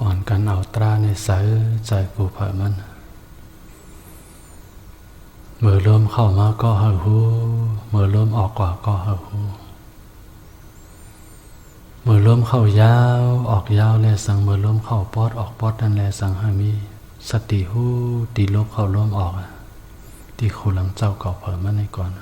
อ่อนกันเอาตราในใสใจกูเผยมันเมื่อลมเข้ามาก็เฮาหูเมื่อลมออกกว่าก็เฮาหูเมื่อลมเข้ายาวออกยาวแลสังเมื่อลมเข้าปอดออกปอดนั่นแลสังให้มีสติหูตีลมเข้าลมออกตีครูหลังเจ้าเก่าเผยมันในก่อน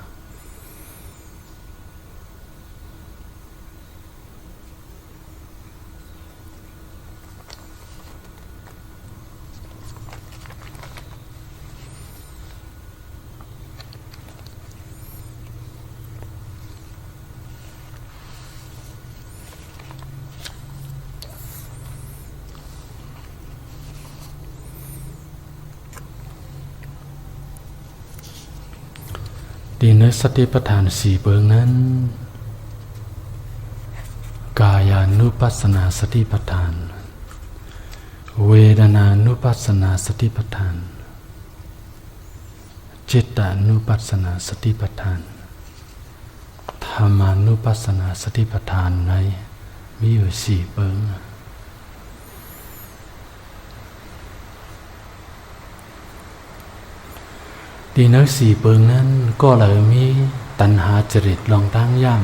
ดีในสติปัฏฐานสี่เบื้องนั้นกายานุปัสสนาสติปัฏฐานเวทนานุปัสสนาสติปัฏฐานจิตตานุปัสสนาสติปัฏฐานธรรมานุปัสสนาสติปัฏฐานในมีอยู่สี่เบื้องดีนักสี่เปิงนั้นก็เลยมีตัณหาจริตลองตั้งย่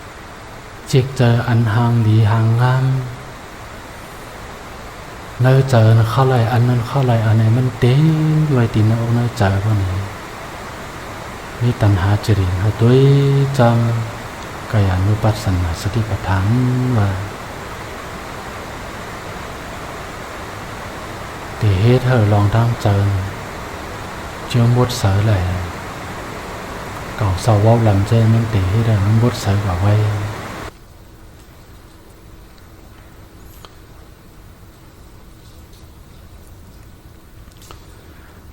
ำจิกเจออันหางดีหางงามเนื้อเจอเข้าไหลอันนั้นเข้าไหลอันไหนมันเต้นด้วยตีนเอาเนื้อเจอพวกนี้มีตัณหาจริตเขาด้วยจำกายานุปัสสนาสติปัฏฐานว่าตีเหตุเธอลองตั้งเจอchưa bút sở lại cậu sau wow làm chơi mình tỉ rồi nó bút sở vào quay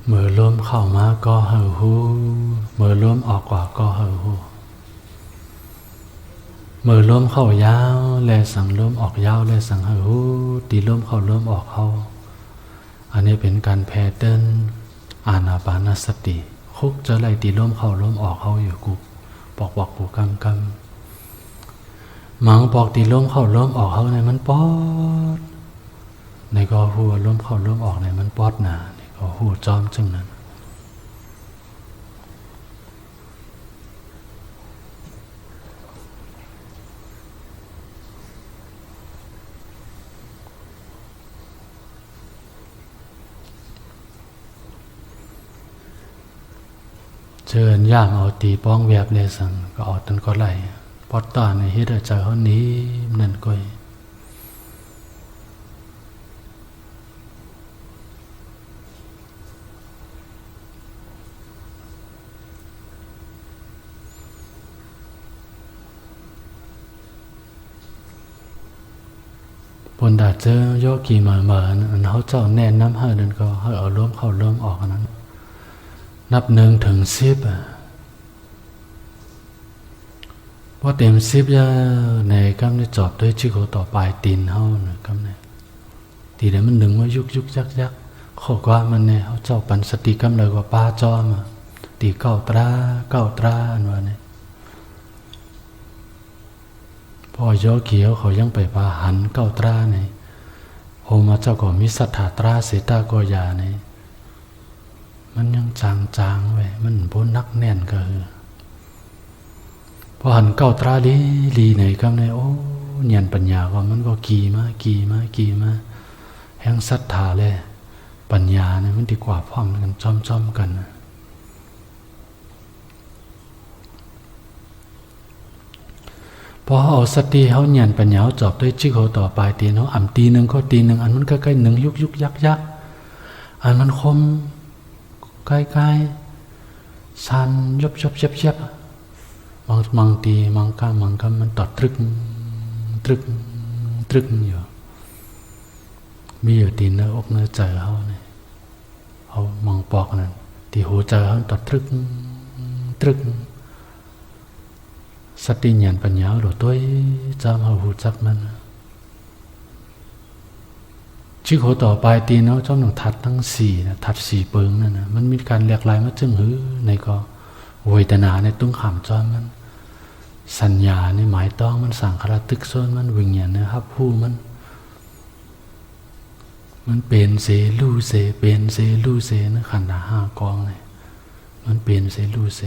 mở lốm khẩu má co hờ hu mở lốm ọt quả co hờ hu mở lốm khẩu yao lê sẵn lốm ọt yao lê sẵn hờ hu tí lốm khẩu lốm ọt khẩu anh ấyเป็นการแพ้เต้นอานาปานสติคุกจะไหลตีล้มเข้าล้มออกเข้าอยู่กูบอกกูกำมังบอกตีล้มเข้าล้มออกเข้าในมันปอดในก็หัวล้มเข้าล้มออกในมันปอดหนาในก็หัวจอมจึงนั้นเชิญย่ามเอาตีป้องแวบเลยสั่งก็ออกตันก็ไหลพอตาในเฮ็ดใจเขานี้นั่นก็บนดาเจอโยกีเหม่ออันเขาเจ้าแน่นน้ำให้นั่นก็ให้เอาล้มเข้าล้มออกนั้นนับ1 ถึง 10พอเต็ม10จะในกำนี้จอบด้วยชื่อเขาต่อไปตีนเฮานะกำนี้ตีเดี๋ยวมันดึงว่ายุกยักข้อกว่ามันเนี่ยเขาเจ้าปันสติกำเลยกว่าป้าจอมตีเก้าตราอันว่าเนี่ยพอโยเขียวเขายังไปพาหันเก้าตราเนี่ยโฮมาเจ้าก็มีสัทธาตราเสตากอยาเนี่ยมันยังจางไว้มันบนนักแน่นก็คือพอหันเก้าตราลีไหนก็ในโอ้เนียนปัญญาว่ามันก็กี่มาแห่งศรัทธาเลยปัญญาเนี่ยมันดีกว่าพร้อมกันจ้อมกันพอเอาสติเขาเนียนปัญญาจอบด้วยจิกเขาต่อไปตีเนาะอ่ำตีหนึ่งก็ตีหนึ่งอันมันก็ใกล้หนึ่งยุกยักอันมันคมใกล้สันยบมังตีมังกามันตอดตรึกอยู่มีอยู่ตีเนื้ออกเนื้อใจเขาเนี่ยเขามังปอกนั่นตีหัวใจเขาตอดตรึกสติญาณปัญญาหลุดตัวจำเขาหูจักมันชื่อเขาต่อไปตีเนาะเจ้าหนึ่งทัดทั้ง4นะทัด4เปิงนั่นนะมันมีการเรียกลายมาจึงหือในก็เวทนาในตุ้งขามจอมมันสัญญาในหมายต้องมันสั่งคาราตึกโซนมันวิญญาณนะครับผู้มัน มันเป็นเสลู่เสเป็นเสลู่เสนะขันธ์ห้ากองเลยมันเป็นเสลู่เส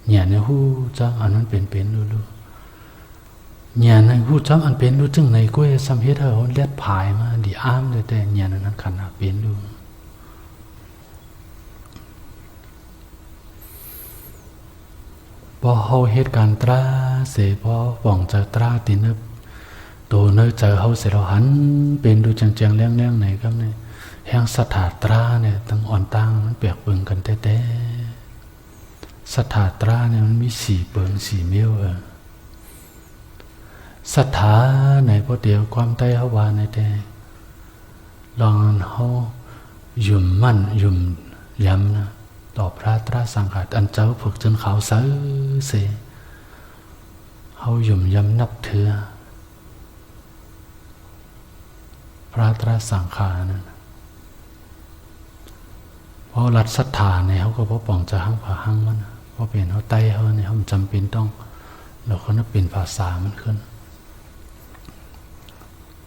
เนี่ยในหูจังอันนั้นเป็นลู่เนี่ยในหูจังอันเป็นลู่จึงในก้วยสัมเหตุเขาเลียดผายมาดีอ้ามเลยแต่เนี่ยนั้นขันธ์เป็นลู่พอเขาเหตุการณ์ตราเสพอป่องเจอตราตีนตัวเนื้อเจอเขาเสร็จเราหันเป็นดูจังๆเลี้ยงๆไหนครับเนี่ยแห่งสถาตราเนี่ยตั้งอ่อนตั้งมันเปียกเปิงกันแต่สถาตราเนี่ยมันมี4 เปิง4 เมี้ยวสถาในพอเดียวความใต้เขาว่าในแต่ลองเขายุ่มมั่นยุ่มย้ำนะต่อพระตราสังขารอันเจ้าฝึกจนเขาเสือเสเขายุ่มย้ำนับเถือพระตราสังขารนั่นเพราะรัฐศรัทธาเนี่ยเขาก็เพราะป่องจะหั่งผ่าหั่งมันเพราะเป็นเขาไต้เขาเนี่ยเขาจำเป็นต้องเราเขานับเป็นภาษามันขึ้น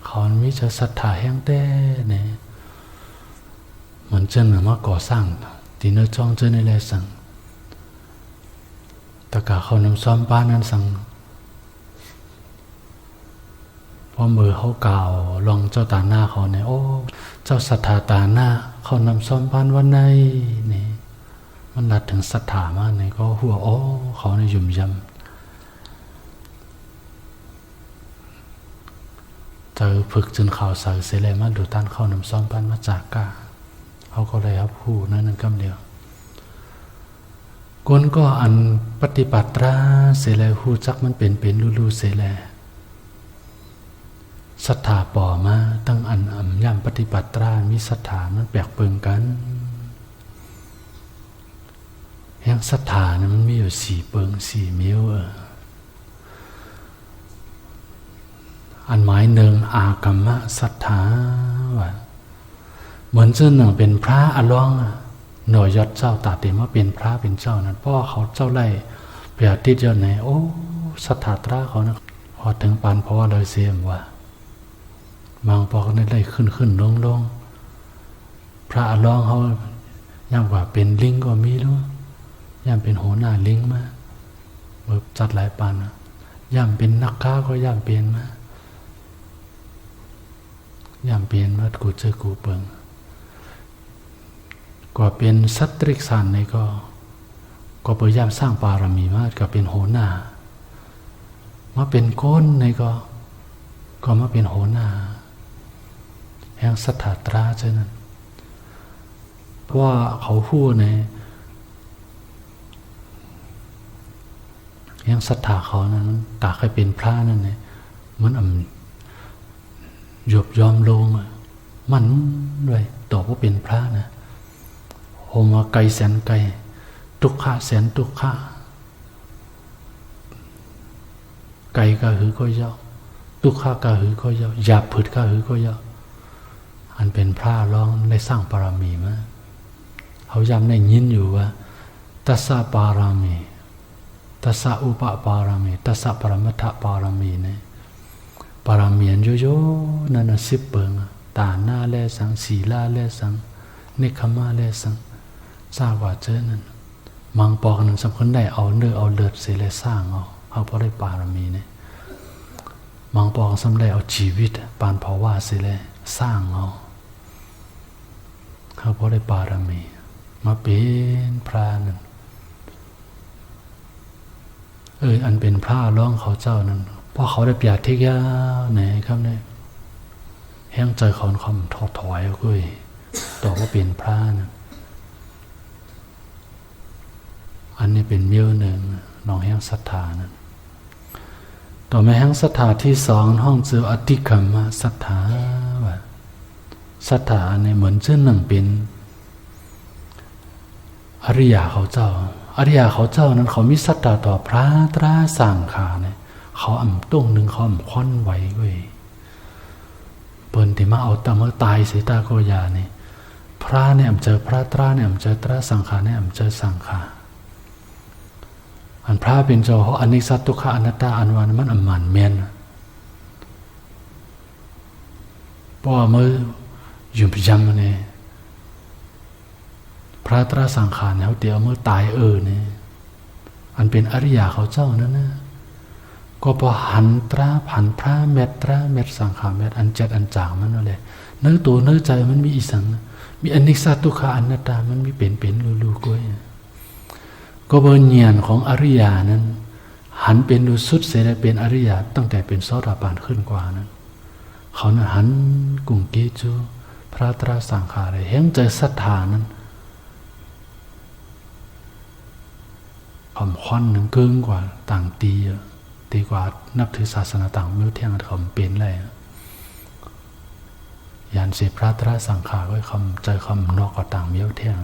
เขาไม่จะศรัทธาแห้งแต่เนี่ยเหมือนเจ้าหนึ่งมาก่อสร้างตีเนื้อจ้องเจ้าในแลสังตะกาเขานำซ้อมป้านั้นสังพอมือเขากล่าวลองเจ้าตาหน้าเขาเนี่ยโอ้เจ้าศรัทธาตาหน้าเขานำซ้อมป้านวันในนี่มันรัดถึงศรัทธามากเนี่ยก็หัวโอ้เขาเนี่ยยุ่มยำเจอฝึกจนเขาใส่เสร็จแล้วมาดูต้านเขานำซ้อมป้านมาจากกาเขาก็เลยครับผู้นั่นกำเดียวคนก็อันปฏิบัติตราเสร็จแล้วหูจักมันเป็นลู่เสร็จแล้วศรัทธาป่อมาตั้งอันย่ำปฏิบัติตรามีศรัทธามันแปลกเปิงกันแห่งศรัทธานะมันมีอยู่4 เปิง4 เมี้ยวอันหมายหนึ่งอากรรมศรัทธาว่าเหมือนเจ้าหนึ่งเป็นพระอรองหน่วยยศเจ้าตาเต็มว่าเป็นพระเป็นเจ้านั้นเพราะเขาเจ้าไล่เปียติดยศไหนโอ้ศรัทธาตราเขานะพอถึงปานเพราะว่าเลยเสียมว่าบางพอก็ได้ขึ้นลงพระอรองเขาย่ำกว่าเป็นลิงก็มีด้วยย่ำเป็นหัวหน้าลิงมาจัดหลายปานนะย่ำเป็นนักฆ่าก็ย่ำเป็นมาย่ำเป็นมากูเจอกูเปิงก็เป็นสัตริกสันในก็พยายามสร้างบารมีมากก็เป็นโหนามาเป็นก้นในก็มาเป็นโหนาแห่งสัทธาตราเช่นนั้นเพราะว่าเขาพูดในแห่งสัทธาเขานั้นตาเคยเป็นพระนั่นเนี่ยมันหยบยอมลงมันด้วยตอบว่าเป็นพระนะโหมาไกลแสนไกลทุกขะแสนทุกขะไกลก็หือก็ยาวทุกขะก็หือก็ยาวหยาบผืดก็หือก็ยาวอันเป็นพระร้องได้สร้างบารมีมาเขาย้ำได้ยินอยู่ว่าตัสสะบารมีตัสสะอุปบารมีตัสสะปรมัตถบารมีเนี่ยบารมีอันโยนั่น10 เปิงตาหน้าแลสังศีลาแลสังเนคขมาแลสังทราบว่าเจอนั้นมังปอกนั้นสำคัญได้เอาเนื้อเอาเลือดเสียเลยสร้างเอาเพราะได้บารมีเนี่ยมังปอกสำเร็จเอาชีวิตปานภาวะเสียเลยสร้างเขาเพราะได้บารมีมาเป็นพระนั่นอันเป็นพระร้องเขาเจ้านั้นเพราะเขาได้เปียกเทียไหนครับเนี่ยแห้งใจเขาคำถอยกุ้ยต่อว่าเป็นพระนะอันนี้เป็นเมี้ยวหนึ่งน้องแห้งศรัทธานั้นต่อมาแห้งศรัทธาที่2ห้องเจออธิกรรมศรัทธาว่าศรัทธาเนี่ยเหมือนเช่นหนึ่งเป็นอริยเขาเจ้าอริยเขาเจ้านั้นเขามีศรัทธาต่อพระตราสังขารเนี่ยเขาตุ้งหนึ่งเขาค่อนไหวเว้ยเปิ่นที่มาเอาตาเมื่อตายเสียตาโกยาเนี่ยพระเนี่ยเจอพระตราเนี่ยเจอตราสังขารเนี่ยเจอสังขารอันพระเป็นเจ้าเขาอนิจจทุกขอนัตตาอันวานมันมันเมียนเพราะว่าเมื่อ ยุ่มยำเนี่ยพระตราสังขารเขาเดี๋ยวเมื่อตายเนี่ยอันเป็นอริยาเขาเจ้านั่นนะก็พอหันตราผันพระเม็ดตราเม็ดสังขารเม็ดอันเจ็ดอันจางมันนั่นแหละเนื้อตัวเนื้อใจมันมีอีสังมีอนิจจทุกขาอนัตตามันมีเป็นรูๆก้อยก็เบอร์เนียนของอริยานั้นหันเป็นดูสุดเสด็จเป็นอริยาตั้งแต่เป็นโสดาบันขึ้นกว่านั้นเขานั้นหันกุ่งกีจูพระตราสังขารเลยเห็นใจศรัทธานั้นควันหนึ่งเกินกว่าต่างตีกว่านับถือศาสนาต่างไม่เที่ยงเขาเป็นเลยยานเสียพระตราสังขารไว้คำใจคำนอกก็ต่างเมี้ยวเที่ยง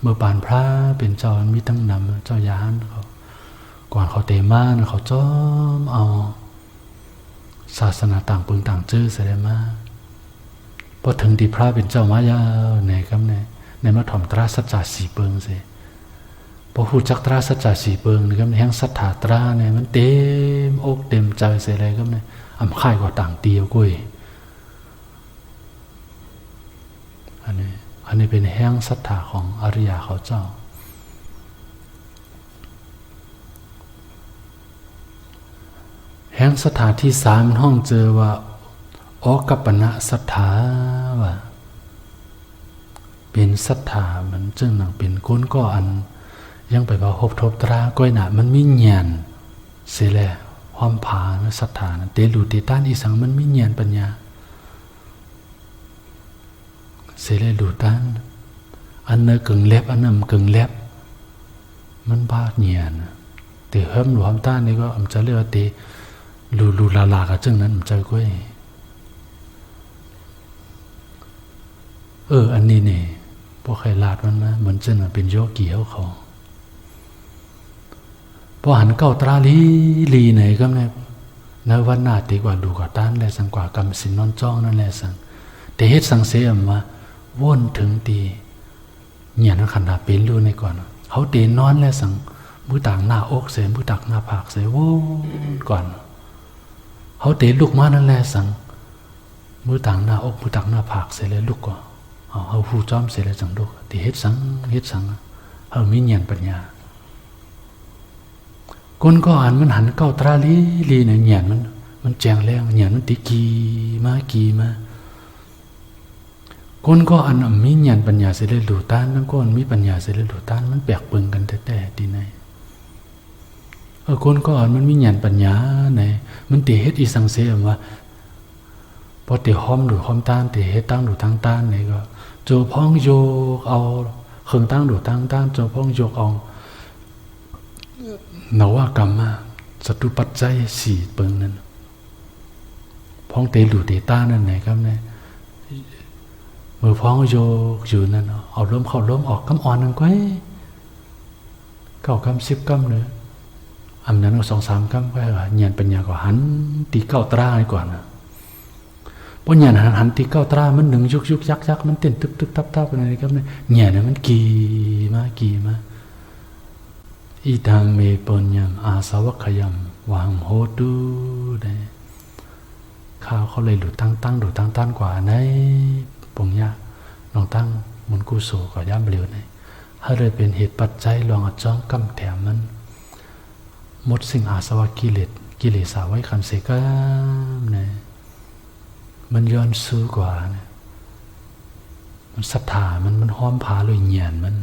เมื่อปานพระเป็นเจ้ามีตั้งนำเจ้ายานเขาก่อนเขาเตมาเขาจ้อมเอาศาสนาต่างปึงต่างจื้อเสด็จมาพอถึงที่พระเป็นเจ้ามายาในครับในมาถ่อมตราสัจจะสีเปิงเสพอหูจักตราสัจจะสีเปิงนะครับแห่งศรัทธาตราเนี่ยมันเต็มอกเต็มใจเสเลยครับเนี่ยอ่ำค่ายก็ต่างเตียวกุ้ยอันนี้เป็นแห่งศรัทธาของอริยาเขาเจ้าแห่งศรัทธาที่สามห้องเจอว่าออกกัปปณะศรัทธาว่าเป็นศรัทธามันจึงหนังเป็นก้นก็อันยังไปว่าหบทบตราก้อยหนามันไม่เงียนเสียแหละความผาศรัทธาเตลูเตต้านอีสังมันไม่เงียนปัญญาเสียเลยลูต้านอันเนกึ่งเล็บอันนั้นกึ่งเล็บมันบ้าเงียนเตเฮิมหลวมต้านนี่ก็อำจะเรียกว่าเตลูลากับจึงนั้นอำจะก้อยอันนี้เนี่ยพวกใครลาดมันนะเหมือนจึงเป็นโยกีเขาพอหันเก้าตราลีไหนก็เนี่ยในวันหน้าตีกว่าดูกว่าต้านแลสังกว่ากรรมสินนอนจ้องนั่นแหละสังแต่เฮ็ดสังเสียมว่าว่นถึงตีเหยียนขันดาเป็นรู้ในก่อนเขาเตนนอนแล้วสังมือต่างหน้าอกเสียมือต่างหน้าผากเสียว่นก่อนเขาเตลูกมานั่นแหละสังมือต่างหน้าอกมือต่างหน้าผากเสียเลยลูกก่อนเขาหูจ้อมเสียเลยสังลูกตีเฮ็ดสังเขามีเหยียนปัญญาคนก็อ่านมันหันเก้าตราลีเนี่ยเหยียนมันแจงแรงเหยียนมันตีกีมาคนก็อันมีญาณปัญญาเสด็จหลุดต้านนั่นก็มีปัญญาเสด็จหลุดต้านมันแปลกปึงกันแต่ดีไหนคนก็อันมันมีญาณปัญญาไหนมันตีเฮ็ดอีสังเสมว่าพอตีห้อมหรือห้อมต้านตีเฮ็ดตั้งหรือตั้งต้านนี่ก็โจพ้องโยกเอาเครื่องตั้งหรือตั้งต้านโจพ้องโยกเอานวากรรมมาสตุปัจจัยสี่ปึงนั้นพ้องเตหลุเตต้านั่นไหนครับเนี่ยมือพ้องโยกอยู่นั่นเอาล้มเข้าล้มออกกำอ่อนนั่นก้อยเก้ากำ10กำเลยอันนั้นก็2-3กำก้อยว่าญาณปัญญาก็หันตีเก้าตราก่อนนะเพราะญาณหันตีเก้าตรามันหนึ่งยุกยักมันเต้นตึกทับอะไรครับเนี่ยญาณมันกีมาอิทังเมปุญญามอาสวัคขยัมวังโหตุได้ข้าวเขาเลยหลุดตั้งหลุดตั้งกว่าในปงยาลองตั้งมุนกุโสก็ย่ำเร็วในให้เลยเป็นเหตุปัจจัยลองจ้องกำแถมมันหมดสิ่งอาสวะกิเลสาไว้คันเสกามเนี่ยมันย้อนซื้อกว่าเนี่ยมันศรัทธามันห้อมพาเลยเงียนมัน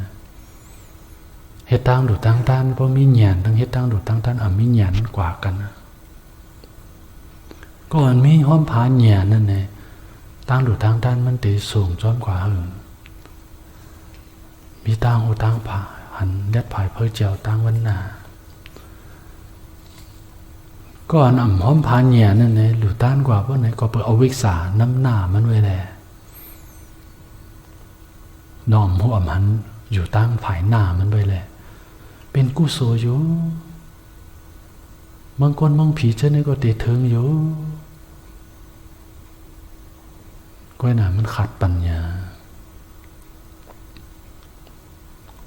เฮ็ดตั้งดูตั้งต้านเพราะมีเงียนทั้งเฮ็ดตั้งดูตั้งต้านมีเงียนกว่ากันนะก่อนมีห้อมพาเงียนนั่นไงตั้งดูตั้งต้านมันตีสูงจ้อมกว่ามีตั้งหูตั้งผาหันเล็ดผายเพื่อเจียวตั้งวันหนาก่อนห้อมพาเงียนนั่นไงหรือต้านกว่าเพราะไหนก็เปิดเอาวิกษาน้ำหน้ามันไว้แหละน้อมหัวมันอยู่ตั้งผายหน้ามันไว้แหละเป็นกุโสอยู่บางคนบางผีเช่นนี้ก็เตะเทิงอยู่ก้อยหนามันขัดปัญญา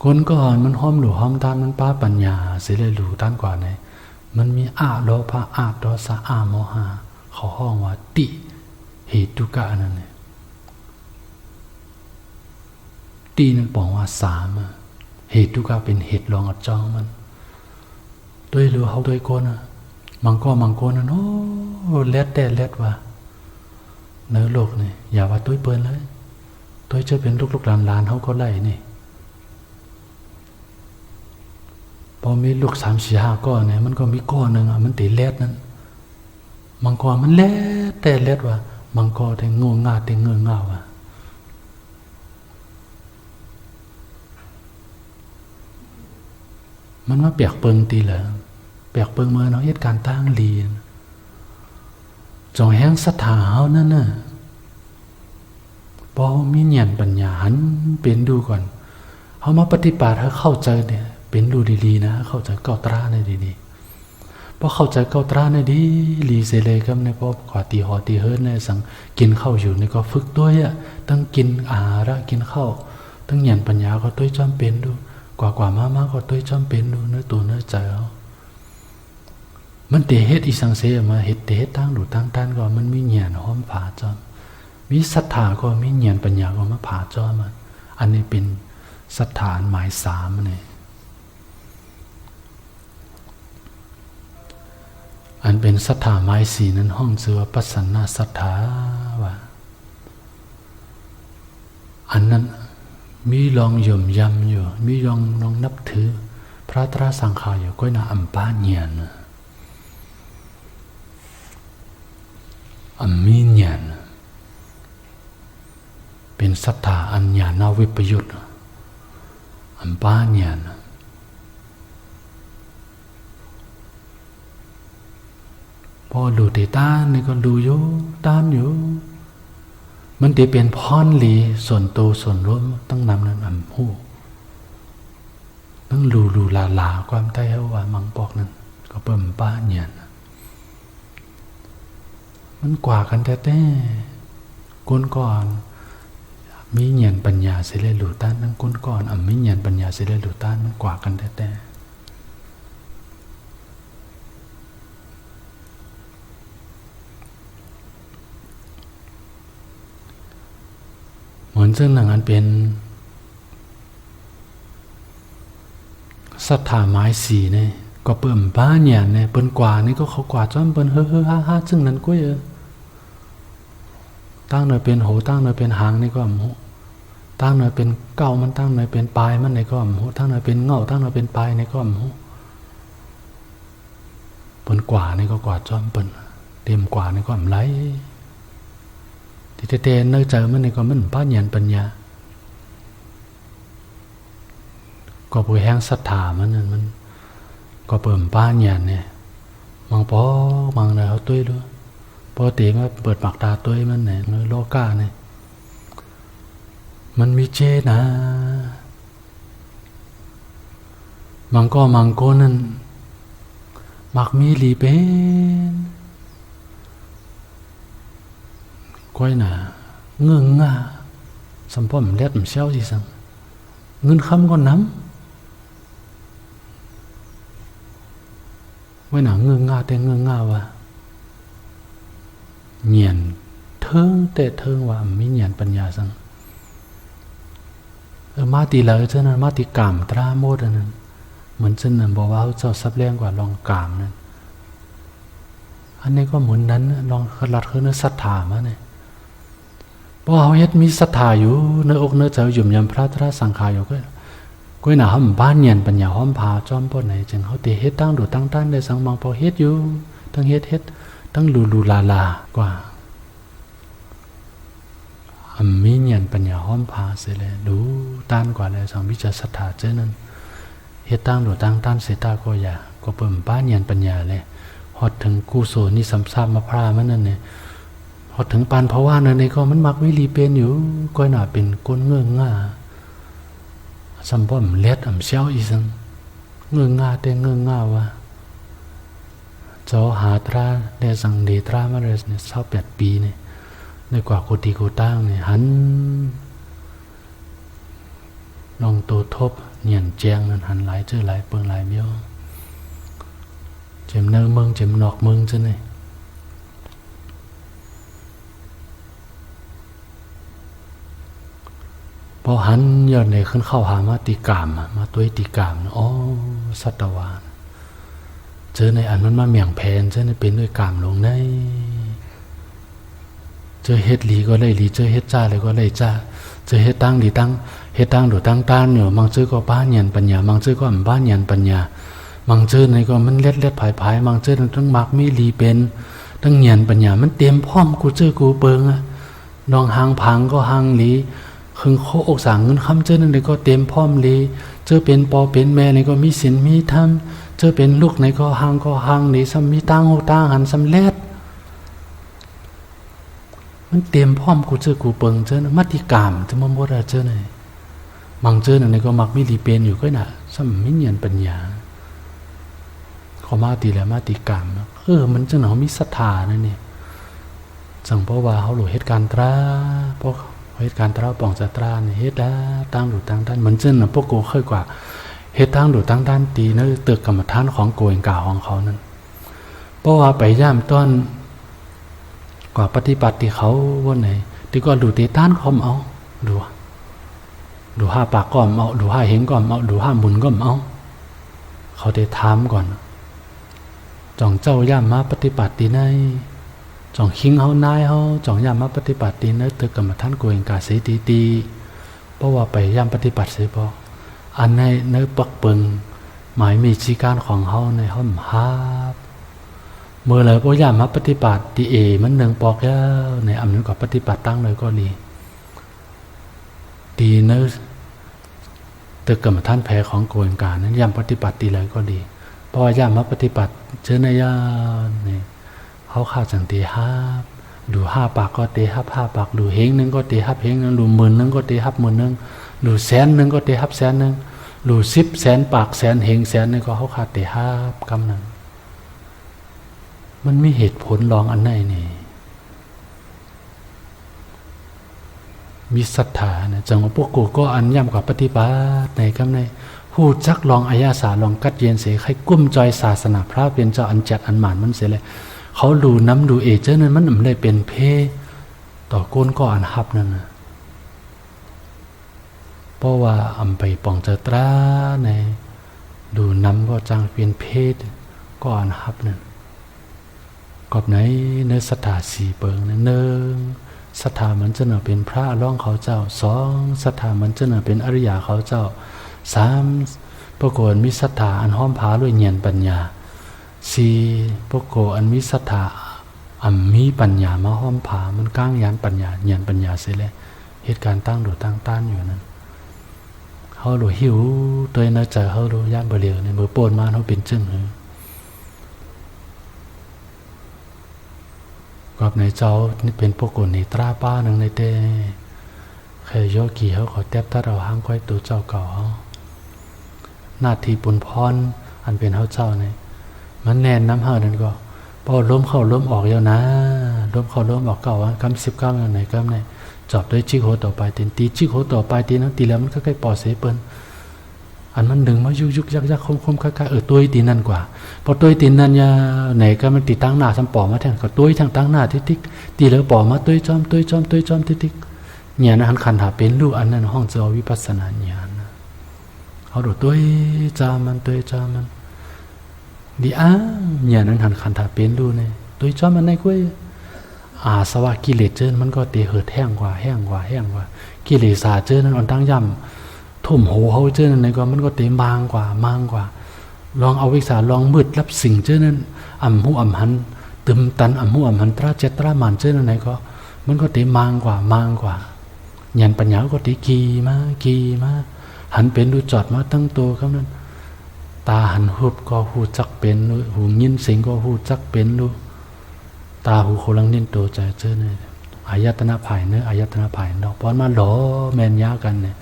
คนก่อนมันห้อมหลู่ห้อมต้านมันป้าปัญญาเสียเลยหลู่ต้านกว่าไหนมันมีอาโลภะอาโทสะอาโมหะเขาห้องว่าติเหตุกะนั่นเนี่ย ตีนึงบอกว่าสามเหตุทุกข์เป็นเหตุรองอัดจองมันด้วยหรือเขาด้วยคนมังก็นะโอ้เล็ดแต่เล็ดว่าเนื้อโลกนี่อย่าว่าตุ้ยเปิ้นเลยตุ้ยจะเป็นลูกหลานเขาก็ไล่นี่พอมีลูก3-4-5ก้อนเนี่ยมันก็มีก้อนหนึ่งมันตีเล็ดนั้นมังกรมันเล็ดแต่เล็ดว่ามังกรแต่งูงาแต่เงืองาว่ะมันมาเปียกเปิงตีเหรอเปียกเปิงเมื่อเนาะเหตุการณ์ตั้งเรียนจงแห้งศรัทธาเฮานั่นน่ะพอมีเงียนปัญญาหันเป็นดูก่อนเฮามาปฏิบัติให้เข้าใจเนี่ยเป็นดูดีๆนะเข้าใจเก้าตราในดีๆพอเข้าใจเก้าตราในดีลีเสเลยครับในพอขอตีหอตีเฮิร์นในสังกินข้าวอยู่นี่ก็ฝึกด้วยตั้งกินอาหารกินข้าวตั้งเงียนปัญญาก็ด้วยจำเป็นดูกว่ามาก็ด้วยจำเป็นดูเนื้อตัวเนื้อใจเอามันเตะเฮ็ดอีสังเสมาเฮ็ดเตะตั้งดูตั้งต้านก็มันมีเงียนห้อมผาจอมมีศรัทธาก็มีเงียนปัญญาก็มาผาจอมมันอันนี้เป็นสถานหมาย3นี่อันเป็นศรัทธาหมาย4นั้นห้องชื่อว่าปัสสนาศรัทธาว่าอันนั้นมีลองย่อมยำอยู่มีลองนับถือพระตราสังขารอยู่ก็น่าอัมปาเนียนอัมมีเนียนเป็นศรัทธาอัญญาณวิปยุตอัมปาเนียนพอดูเตต้านนี่ก็ดูอยู่ต้านอยู่มันจะเป็นพรหลีส่วนโตส่วนรวมตั้งนำนั้นอัมหูตั้งลูลาความใต้เฮาว่ามังปอกนั้นก็เปิ่มป้าเนียนมันกว่ากันแต่ก้นก่อนมีเนียนปัญญาเสเลหลูต้านทั้งก้นก่อนมีเนียนปัญญาเสเลหลูต้านมันกว่ากันแต่เหมือนซึ่งหนังอันเป็นศรัทธาไม้สีเนี่ยก็เปิ่มบ้านเนี่ยเปิ้นกว่านี่ก็เขากว่าจ้อมเปิ้นเฮ้อฮ่าซึ่งนั้นก็ตั้งหน่อยเป็นโหตั้งหน่อยเป็นหางนี่ก็อำหูตั้งหน่อยเป็นเก้ามันตั้งหน่อยเป็นปลายมันนี่ก็อำหูตั้งหน่อยเป็นเงาตั้งหน่อยเป็นปลายนี่ก็อำหูเปิ้นกว่านี่ก็กว่าจ้อมเปิ้นเต็มกว่านี่ก็อำไรที่เตเนื้อใจมันนี่ก็มันป้าเนียนปัญญาก็ผู้แห้งศรัทธามันนั่นมันก็เปิ่มป้าเนียนเนี่ยมังปอมังอะไรเขาตุ้ยด้วยปกติมาเปิดปากตาตุ้ยมันเนี่ยเนื้อโลก้าเนี่ยมันมีเจนะมังโกนั่นมักมีลีเป็นก้อยหนาเงื้องาสัมพอมเล็ดมันเชี่ยวสิสังเงินคำก็น้ำไว้หนาเงื้องาแต่เงื้องาวะเงียนเทิงแต่เทิงว่ามีเงียนปัญญาสังมาตีเลยเจ้านั้นมาตีกามตราโมดนั้นเหมือนเช่นนั้นบอกว่าเจ้าซับแรงกว่าลองกามนั้นอันนี้ก็เหมือนนั้นลองขลัดขึ้นศรัทธามาเนี่ยพอเขาเฮ็ดมีศรัทธาอยู่เนื้ออกเนื้อใจหยุ่มยำพระตราสังขารอยู่ก็หนาห้ำบ้านเนียนปัญญาห้อมพาจอมป้อนไหนจึงเขาตีเฮ็ดตั้งดูตั้งต้านได้สังมังพอเฮ็ดอยู่ตั้งเฮ็ดตั้งลูลากว่ามีเนียนปัญญาห้อมพาเสียเลยดูต้านกว่าเลยสังวิจารศรัทธาเจ้านั้นเฮ็ดตั้งดูตั้งต้านเสตาก็อย่าก็เปิ่มบ้านเนียนปัญญาเลยฮอดถึงกุศลนี่สัมซามาพรามันนั่นเนี่ยพอถึงปานเพราะว่านั่นนี่ก็มันมักวิลีเป็นอยู่ก็หน่าเป็นก้นเงื่องง่าสัมพอมเล็ดเชี่ยวอีสังเงื่องง่าแต่เงื่องง่าวะเจ้าหาตราได้สังเดตรามาเลยเนี่ย28 ปีเนี่ยในกว่าโกติโกตั้งเนี่ยหันลองโตทบเนียนแจงนั่นหันหลายเจอหลายเปิงหลายเบี้ยวเจ็มเนื้อเมืองเจ็มนอกเมืองจ้ะเนี่ย พอหันย้อนในขึ้นเข้าหามาติกามมาตัวติกามอ๋อสัตวานเจอในอันมันมาเมียงแผนเจอในเป็นด้วยกามลงในเจอเฮ็ดหลีก็เลยหลีเจอเฮ็ดจ้าเลยก็เลยจ้าเจอเฮ็ดตั้งหลีตั้งเฮ็ดตั้งหรือตั้งต้านอยู่มังเจอก็บ้านเย็นปัญญามังเจอก็บ้านเย็นปัญญามังเจอในก็มันเล็ดผายมังเจอทั้งมักมีหลีเป็นทั้งเย็นปัญญามันเต็มพร้อมกูเจอกูเปิงอะน้องหางพังก็หางหลีคึงโคอกสางเงินคำเจอนั่นเลยก็เต็มพร้อมหลีเจอเป็นปอเป็นแม่ในก็มีศีลมีธรรมเจอเป็นลูกในก็หางหลีซ้ำมีตั้งหูตั้งหันซ้ำเล็ดมันเต็มพร้อมกูเจอกูเปิงเจอมัติกามจะมาโมดเจอไหนมังเจอในก็มักมีหลีเป็นอยู่ก็น่ะซ้ำไม่เงียนปัญญาเขามาตีแล้วมาติกามมันจังเขามีศรัทธานั่นเนี่ยจังเพราะว่าเขาหลุดเหตุการณ์ตราพวกเหตุการณ์ตราป่องจัตราเนี่ยเหตุแล้วตั้งหลุดตั้งด้านเหมือนเช่นพวกโกเคยกว่าเหตุตั้งหลุดตั้งด้านตีนั่นตึกกรรมฐานของโกยกาของเขานั้นเพราะว่าไปย่ามต้นกว่าปฏิบัติที่เขาว่าไหนที่ก็ดูตีต้านคอมเอาดูห้าปากก็เอาดูห้าเห็นก็เอาดูห้าหมุนก็เอาเขาได้ถามก่อนจ่องเจ้าย่ามมาปฏิบัติตีในจ่องคิงเขานายเขาจ่องย่ามมาปฏิบัติตีในตึกกรรมฐานโกยกาเสียตีเพราะว่าไปย่ามปฏิบัติเสียพออันในเนื้อปักเปิงหมายมีชีการของเขาในห้องฮาบเมื่อเลยพอย่ามาปฏิบัติดีมันหนึ่งปอกแล้วในอำนั้นก็ปฏิบัติตั้งเลยก็ดีเนื้อตึกกรรมฐานแพ้ของโกยกานั้นย่าปฏิบัติดีเลยก็ดีเพราะว่าย่ามาปฏิบัติเชื่อในย่าเนี่ยเขาขาดสังตีฮับดูห้าปากก็เตะห้าปากดูเฮงนึงก็เตะห้าเฮงนึงดูหมื่นนึงก็เตะห้าหมื่นนึงดูแสนนึงก็เตะห้าแสนนึงดู10,000,000ปากแสนเฮงแสนนึงก็เขาขาดเตะห้ากำนังมันมีเหตุผลรองอันไหนนี่มีศรัทธานะจังว่าพวกกูก็อันย่ำกว่าปฏิบัติในคำในหูจักลองอายาสาลองกัดเย็นเสียใครกุ้มจอยศาสนาพระเป็นเจ้าอันจัดอันหมานมันเสียเลยเขาดูน้ำดูเอเจนั้นมันเลยเป็นเพต่อก้นก็อันหับนั่นนะเพราะว่าอำไปป่องเจตราในดูน้ำก็จังเป็นเพก็อันหับนั่นกอบไหนเนื้อศรัทธาสี่เปิงนะหนึ่งศรัทธามันจะเนอเป็นพระร่องเขาเจ้าสองศรัทธามันจะเนอเป็นอริยาเขาเจ้าสามปรากฏมีศรัทธาอันห้อมผาด้วยเงียนปัญญาสี่ปรากฏอันมีศรัทธาอันมีปัญญามาห้อมผามันก้างยานปัญญาเงียนปัญญาเสียเลยเหตุการณ์ตั้งโดดตั้งต้านอยู่นั้นเขาหลุดหิวตัวเนื้อใจเขาหลุดย่านเบลียวในมือโปนมาเขาเป็นจึ้งเลยกับในเจ้านี่เป็นพวกคนในตราป้าหนึ่งในเต้เคยโยกี่เขาขอแทบถ้าเราห้างค่อยตัวเจ้าเก่าหน้าที่ปุนพรอันเป็นเขาเจ้าเนี่ยมันแน่นน้ำเห่านั่นก็พอล้มเข้าล้มออกเยอะนะล้มเข้าล้มออกเก่าวัน19อย่างไหนก็ไหนจอบด้วยชิโคต่อไปตีชิโคต่อไปตีนั้นตีแล้วมันก็ใกล้ปอดเสียเปิ้นอันมันดึงมายุกยักคมค่าตัวตีนั่นกว่าพอตัวตีนั่นยาไหนก็มันตีตั้งหน้าซ้ำปอมาแทนก็ตัวทางตั้งหน้าติ๊กตีแล้วปอมาตัวจอมติ๊กเนี่ยนะหันขันหาเป็นลูกอันนั้นห้องเจ้าวิปัสสนาญาณเขาดูตัวจามันดีเนี่ยนั้นหันขันหาเป็นลูกเนี่ยตัวจอมมันในกุ้ยสวะกิเลสเจอมันก็ตีเหือดแห้งกว่ากิเลสาเจอนั้นอ่อนตั้งย่ำทุ่มโหเขาเจอนั่นในก็มันก็เต็มบางกว่าลองเอาวิสาลองมืดรับสิ่งเจอนั้นอ่ำหูอ่ำหันตึมตันอ่ำหูอ่ำหันตราเจตรามันเจอนั่นในก็มันก็เต็มบางกว่ายันปัญญาก็ตีกีมาหันเป็นดูจอดมาตั้งตัวครับนั้นตาหันหุบก็หูจักเป็นหูยินเสียงก็หูจักเป็นดูตาหูโคลังนิ่นตัวใจเจอเนี่ยอายตนะภายเนื้ออายตนะภายนอกพอมาหล่อแมนยากันเนี่ย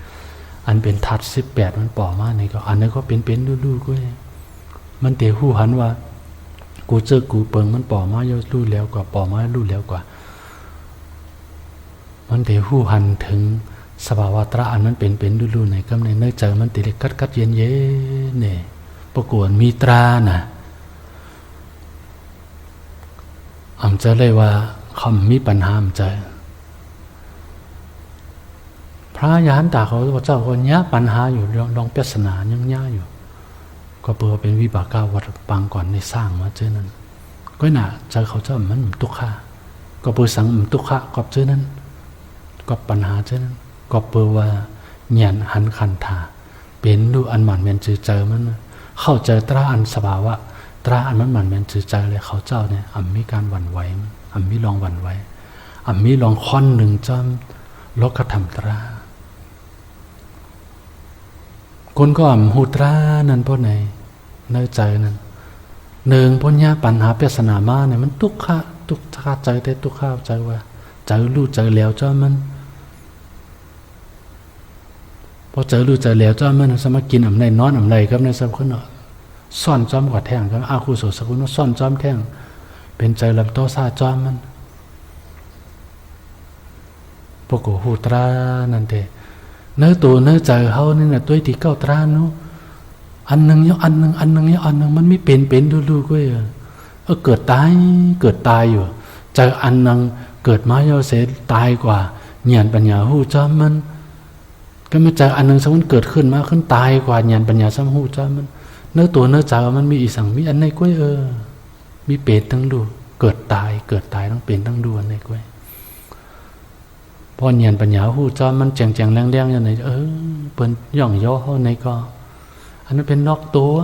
อันเป็นทัด18มันป่อมาเนี่ยก็อันนี้ก็เป็นดูก็มันเตะหูหันว่ากูเจอกูเปิงมันป่อมาเยอะรู้แล้วกว่าป่อมารู้แล้วกว่ามันเตะหูหันถึงสภาวะตระอันมันเป็นดูในกำเนิดเนื้อใจมันติดกัดเย็นเนี่ยประกวดมีตราน่ะอำจะเลยว่าคำมีปัญหาอำจะ พระยานตาเขาเจ้าคนนี้ปัญหาอยู่ลองเปศนายังย่าอยู่ก็เปิดเป็นวิบากกาวัดปังก่อนในสร้างมาเจอนั้นก็น่ะเจอเขาเจ้ามันตุกขะก็เปิดสังตุกขะก็เจอนั้นก็ปัญหาเจอนั้นก็เปิดว่าเงียนหันคันธาเป็นดูอันหมันเมียนจือเจอมันเข้าเจอตราอันสภาวะตราอันมันหมันเมียนจือเจอเลยเขาเจ้าเนี่ยอ่ำมีการหวั่นไหวอ่ำมีลองหวั่นไหวอ่ำมีลองค้อนหนึ่งจอมลกกระทำตราคนก็อ่ำหูตรานั่นเพราะไหนเนื้อใจนั้นหนึ่งเพราะเนี้ยปัญหาเปศนามาเนี่ยมันตุกขะตุกขะใจแต่ตุกขะใจว่าใจรู้ใจแล้วจอมมันพอเจอรู้เจอแล้วจ้ามันสมัครกินอ่ำในนอนอ่ำในครับในสักคนเนาะซ่อนจอมกว่าแท่งครับอาคูโสสกุลซ่อนจอมแท่งเป็นใจลำโตซาจอมมันปกหูตรานั่นเถอะเนื้อตัวเนื้อใจเขานี่น่ะตัวที่เก้าตราเนาะอันหนึ่งเนี่ยอันหนึ่งอันหนึ่งมันไม่เป็นดูก็เกิดตายอยู่ใจอันหนึ่งเกิดมาเยาเสร็จตายกว่าเงียนปัญญาหูจอมมันก็มาจากอันหนึ่งสมมติเกิดขึ้นมาขึ้นตายกว่าญาณปัญญาสัมหูจ้ามันเนื้อตัวเนื้อใจมันมีอีสังมีอันในกล้วยมีเปรตทั้งดูเกิดตายต้องเป็นทั้งดูอันในกล้วยพอญาณปัญญาหูจ้ามันแจงแรงอย่างไหนเปิ้นย่องย่อเขาในก็อันนั้นเป็นนอกตัว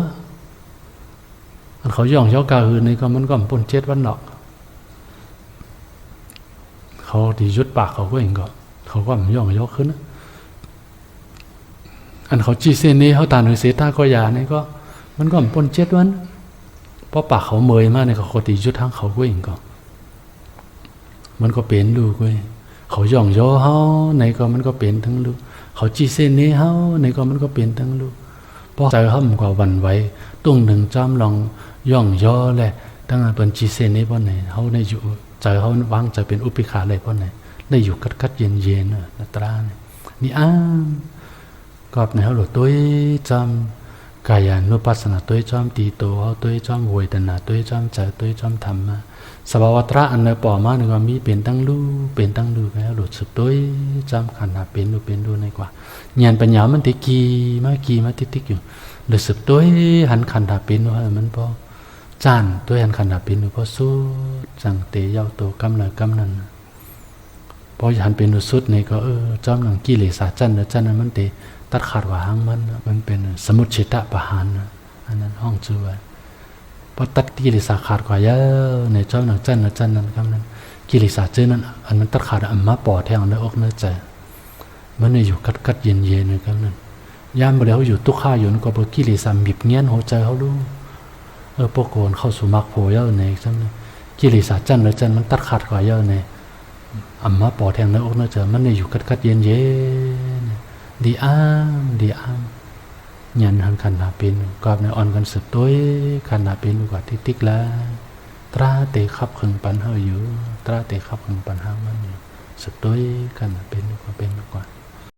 อันเขาย่องย่อกาหือในก็มันก็ปนเจ็ดวันดอกเขาดียุดปากเขาก็เองก็เขาก็ย่องย่อขึ้นอันเขาจีเซนนี้เขาตาหนึ่งเสตาก็ยาเนี่ยก็มันก็ปนเจ็ดวันเพราะปากเขาเมยมากเนี่ยเขาตียุดทั้งเขาก็เองก็มันก็เป็นดูก็เขาย่องย่อเขาในก็มันก็เป็นทั้งลูกเขาจีเซนนี้เขาในก็มันก็เป็นทั้งลูกเพราะใจเขามันก็วันไหวตุ้งหนึ่งจอมลองย่องย่อแหละตั้งแต่เป็นจีเซนนี้เพราะไหนเขาในอยู่ใจเขาวางใจเป็นอุปิขาเลยเพราะไหนได้อยู่กัดเย็นนะตราเนี่ยนี่ก็ในเขาหลุดตัวจำกายานุปัสสนาตัวจำตีตัวเขาตัวจำเวทนาตัวจำใจตัวจำธรรมะสภาวะตระอันในป่อมาในความมีเป็นตั้งรู้กันหลุดสุดตัวจำขันธ์เป็นดูในกว่าญาณปัญญามันติกีมาติกอยู่หลุดสุดตัวหันขันธ์เป็นว่ามันพอจานตัวหันขันธ์เป็นพอสู้จังเตยาวตัวกำเนิดกำนั้นพอหันเป็นสุดในก็จำหลังกิเลสจันนั้นมันเตตัดขาดว่าหางมันเป็นสมุทเฉทประหารอันนั้นห้องชื่อว่าพอตัดกิเลสขาดกว่าเยอะในเจ้าหนังจันนั้นครับนั้นกิเลสเจนั้นอันมันตัดขาดอันมาปอดแทงในอกเนื้อใจมันอยู่กัดเย็นนะครับนั้นย่ามไปแล้วอยู่ตุกข้าอยู่นั่นก็เพราะกิเลสบีบเงี้ยนหัวใจเขารู้พวกโกนเข้าสู่มรรคโผล่เยอะในซ้ำนั้นกิเลสจันมันตัดขาดกว่าเยอะในอันมาปอดแทงในอกเนื้อใจมันอยู่กัดเย็นดีอ้ามยันหันขันหาเป็นกอบในอ่อนกันสืบตัวขันหาเป็นกว่าติ๊กแล้วตราเตะขับขึงปันเฮาอยู่ตราเตะขับขึงปันห้ามันอยู่สืบตัวขันหาเป็นกว่า